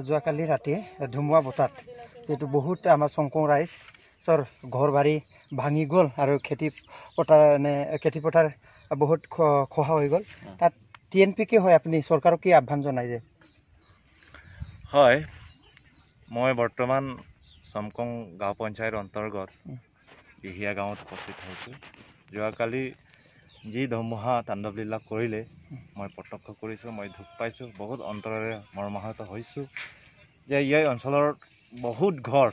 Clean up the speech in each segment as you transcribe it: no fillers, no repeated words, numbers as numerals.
যোৱাকালি ৰাতি ধুমুহা বতাহত যেটো বহুত আমাৰ চংকং ৰাইজৰ ঘৰ বাৰী ভাঙি গ'ল আৰু খেতি পথাৰ বহুত খহা হৈ গ'ল তাত টিএনপি হয় আপুনি চৰকাৰক কি আহ্বান জনাই যে হয় মই বৰ্তমান চমকং গাঁও পঞ্চায়তৰ অন্তৰ্গত বিহিয়া গাঁৱত উপস্থিত হৈছোঁ যোৱাকালি যি ধুমুহা তাণ্ডৱ লীলা কৰিলে মই প্ৰত্যক্ষ কৰিছোঁ মই দুখ পাইছোঁ বহুত অন্তৰেৰে মৰ্মাহত হৈছোঁ যে এই অঞ্চলৰ বহুত ঘৰ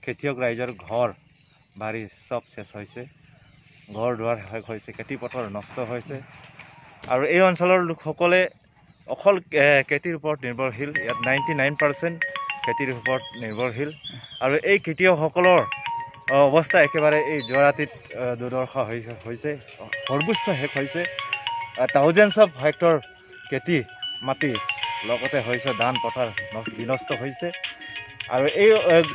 খেতিয়ক ৰাইজৰ ঘৰ বাৰী সব শেষ হৈছে ঘৰ দুৱাৰ শেষ হৈছে খেতি পথাৰ নষ্ট হৈছে আৰু এই অঞ্চলৰ লোকসকলে অকল খেতিৰ ওপৰত নিৰ্ভৰশীল ইয়াত 99% খেতিৰ ওপৰত নিৰ্ভৰশীল আৰু এই খেতিয়কসকলৰ অৱস্থা একেবাৰে এই যোৱা ৰাতিত দুৰ্দশা হৈছে সৰ্বোচ্চ শেষ হৈছে থাউজেণ্ডছ অফ হেক্টৰ খেতি মাটি লগতে হৈছে ধান পথাৰ বিনষ্ট হৈছে আৰু এই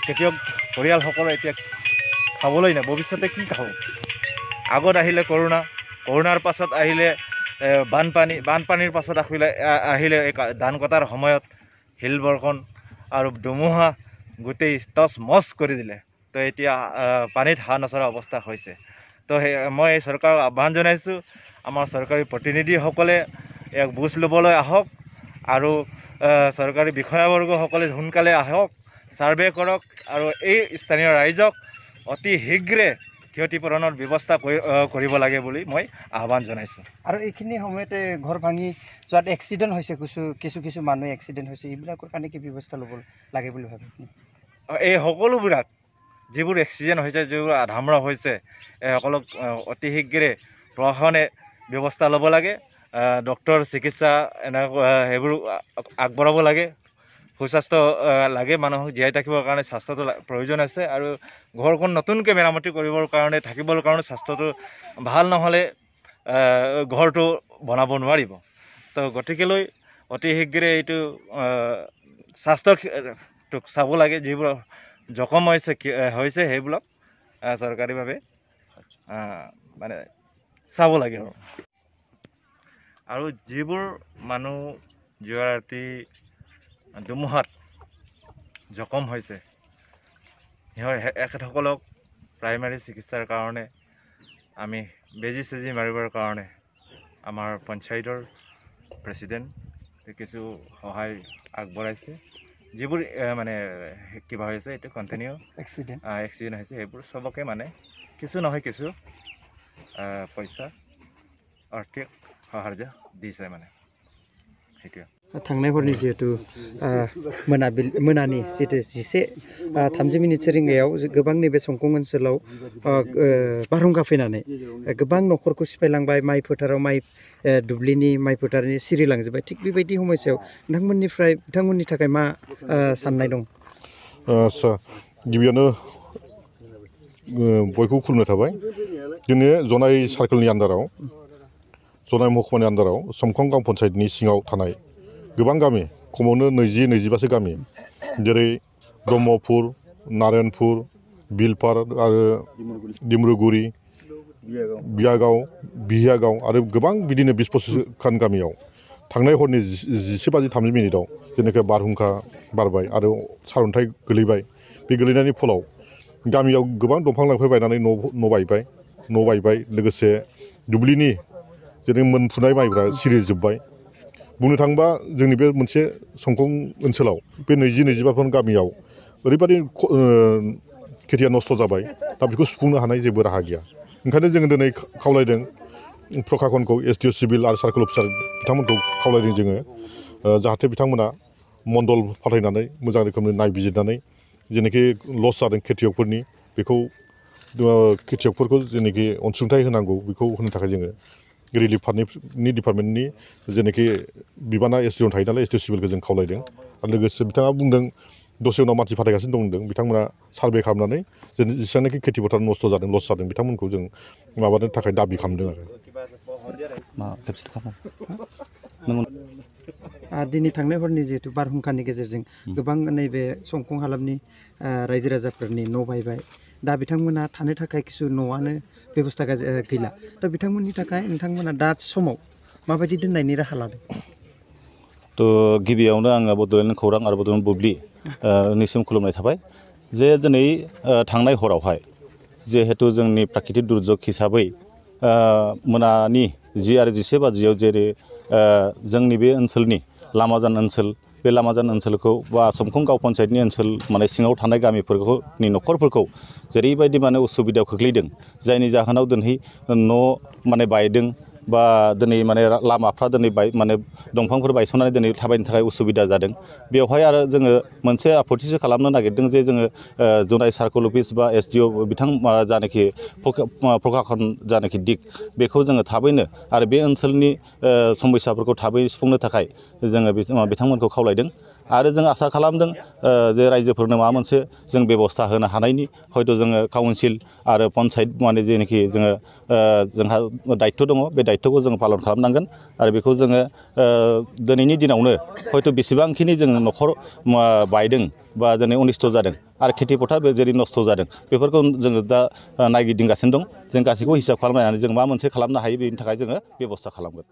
খেতিয়ক পৰিয়ালসকলে এতিয়া খাবলৈ নাই ভৱিষ্যতে কি খাব আগত আহিলে কৰোণাৰ পাছত আহিলে বানপানীৰ পাছত আহিলে ধান কটাৰ সময়ত শিল বৰষুণ আৰু ধুমুহা গোটেই টচ মচ কৰি দিলে তো এতিয়া পানীত হাঁহ নচৰা অৱস্থা হৈছে তো মই চৰকাৰক আহ্বান জনাইছোঁ আমাৰ চৰকাৰী প্ৰতিনিধিসকলে ইয়াক বুজ ল'বলৈ আহক আৰু চৰকাৰী বিষয়াবৰ্গসকলে সোনকালে আহক ছাৰ্ভে কৰক আৰু এই স্থানীয় ৰাইজক অতি শীঘ্ৰে ক্ষতিপূৰণৰ ব্যৱস্থা কৰিব লাগে বুলি মই আহ্বান জনাইছোঁ আৰু এইখিনি সময়তে ঘৰ ভাঙি যোৱাত এক্সিডেণ্ট হৈছে কিছু মানুহ এক্সিডেণ্ট হৈছে এইবিলাকৰ কাৰণে কি ব্যৱস্থা ল'ব লাগে বুলি ভাবে এই সকলোবিলাক যিবোৰ এক্সিডেণ্ট হৈছে যিবোৰ আধামৰা হৈছে সকলক অতি শীঘ্ৰে প্ৰশাসনে ব্যৱস্থা ল'ব লাগে ডক্তৰ চিকিৎসা সেইবোৰ আগবঢ়াব লাগে সুস্বাস্থ্য লাগে মানুহক জীয়াই থাকিবৰ কাৰণে স্বাস্থ্যটো প্ৰয়োজন আছে আৰু ঘৰখন নতুনকৈ মেৰামতি কৰিবৰ কাৰণে থাকিবৰ কাৰণে স্বাস্থ্যটো ভাল নহ'লে ঘৰটো বনাব নোৱাৰিব তো গতিকেলৈ অতি শীঘ্ৰে এইটো স্বাস্থ্যটোক চাব লাগে যিবোৰ জখম হৈছে সেইবিলাক চৰকাৰীভাৱে মানে চাব লাগে আৰু যিবোৰ মানুহ যোৱা ৰাতি ধুমুহাত জখম হৈছে এখেতসকলক প্ৰাইমাৰী চিকিৎসাৰ কাৰণে আমি বেজি চেজি মাৰিবৰ কাৰণে আমাৰ পঞ্চায়তৰ প্ৰেছিডেণ্ট কিছু সহায় আগবঢ়াইছে যিবোৰ মানে কিবা হৈছে এইটো কণ্টিনিউ এক্সিডেণ্ট হৈছে সেইবোৰ চবকে মানে কিছু নহয় কিছু পইচা আৰ্থিক সাহাৰ্য দিছে মানে সেইটোৱে थांनाय हरनि जिहेतु मोनानि जितु 11:30 रिंगायाव गोबां नैबे संकं ओनसोलाव बारहुंखा फैनानै गोबां न'खरखौ सिफायलांबाय माइ फोथाराव दुब्लिनि माइ फोथारनि सिरिलांजोबबाय थिग बेबायदि समस्यायाव बिथांमोननि थाखाय मा साननाय दं आच्छा गिबियावनो बयखौ खुलुमनाय थाबाय दिनै जनाय सार्केलनि आन्दाराव जनाय महकुमानि आन्दाराव समखं गांव पन्सायतनि सिङाव थानाय गोबां गामि खमावनो 20-25सो गामि जेरै ब्रह्मपुर नारायणपुर बिलपार आरो दिमरुगुरि बिहियागाव आरो गोबां बिदिनो 20-25 खान गामियाव थांनाय हरनि 11:30 जेनेखि बारहुंखा बारबाय आरो सारअन्थाइ गोलैबाय बे गोलैनायनि फलाव गामियाव गोबां दंफां लाइफां बायनानै न' बायबाय लोगोसे दुब्लिनि जेरै मोनफुनाय माइफ्रा सिरिजोब्बाय बुंनो थाङोबा जोंनि बे मोनसे संकं ओनसोलाव बे 20-25 गामियाव ओरैबादि खेथिया नस्थ' जाबाय दा बेखौ सुफुंनो हानाय जेबो राहा गैया ओंखायनो जोङो दिनै खावलायदों प्रखाखनखौ एसडिअ सिभिल आरो सार्केल अफिसार बिथांमोनखौ खावलायदों जोङो जाहाथे बिथांमोना मण्डल फाथायनानै मोजां रोखोमनि नायबिजिरनानै जेनोखि लस जादों खेथियकफोरनि बेखौ खेथियकफोरखौ जेनोखि अनसुंथाइ होनांगौ बेखौ होनो थाखाय जोङो रिलिफ फान्डनि डिपार्टमेन्टनि जेनोखि बिबाना एसडिअ थायो नालाय एसडिअ सिभिलखौ जों खावलायदों आरो लोगोसे बिथाङा बुंदों दसे उनाव मानसि फाथायगासिनो दं होनदों बिथांमोना सार्भे खालामनानै जेसेबांनाखि खेथि फोथार नस्थ' जादों लस जादों बिथांमोनखौ जों माबानो थाखाय दाबि खालामदों आरो दिनै थांनाय हरनि जिहेतु बारहुंखानि गेजेरजों गोबां नैबे संकं हालामनि रायजो राजाफोरनि न' बायबाय दा बिथांमोना थानो थाखाय किसु न'आनो बेबस्था गैला दा बिथांमोननि थाखाय नोंथांमोना दा समाव माबायदि दोननायनि राहा लादों थ' गिबियावनो आङो बड'लेण्ड खौरां आरो बड'लेण्ड बुब्लि निसिम खुलुमनाय थाबाय जे दिनै थांनाय हरावहाय जिहेतु जोंनि प्राकृतिक दुर्जग हिसाबै मोनानि 10 आरो 11 बाजियाव जेरै जोंनि बे ओनसोलनि लामाजान ओनसोल बे लामाजान ओनसोलखौ बा समखं गाव पन्सायतनि ओनसोल माने सिङाव थानाय गामिफोरनि न'खरफोरखौ जेरैबायदि माने उसुबिदायाव खोख्लैदों जायनि जाहोनाव दिनै न' माने बायदों बा दिनै माने लामाफ्रा दिनै माने दंफांफोर बायस'नानै दिनै थाबायनो थाखाय उसुबिदा जादों बेवहाय आरो जोङो मोनसे आपत्तिसो खालामनो नागिरदों जे जोङो जनाय सार्कोल अफिस बा SDO बिथां जानाखि प्रखाखन जानाखि दिग बेखौ जोङो थाबैनो आरो बे ओनसोलनि समस्याफोरखौ थाबै सुफुंनो थाखाय जोङो बिथांमोनखौ खावलायदों आरो जों आसा खालामदों जे रायजोफोरनो माबा मोनसे जों बेबस्था होनो हानायनि हयथ' जोङो काउन्सिल आरो पन्सायत माने जेनाखि जोङो जोंहा दायित्व दङ बे दायित्वखौ जोङो पालन खालामनांगोन आरो बेखौ जोङो दिनैनि दिनावनो हयथ' बेसेबांखिनि जों न'खर बायदों बा दिनै अनिस्थ' जादों आरो खेथि पथार जेरै नस्थ' जादों बेफोरखौ जोङो दा नायगिदिंगासिनो दं जों गासैखौबो हिसाब खालामनानै जों मा मोनसे खालामनो हायो बेनि थाखाय जोङो बेबस्था खालामगोन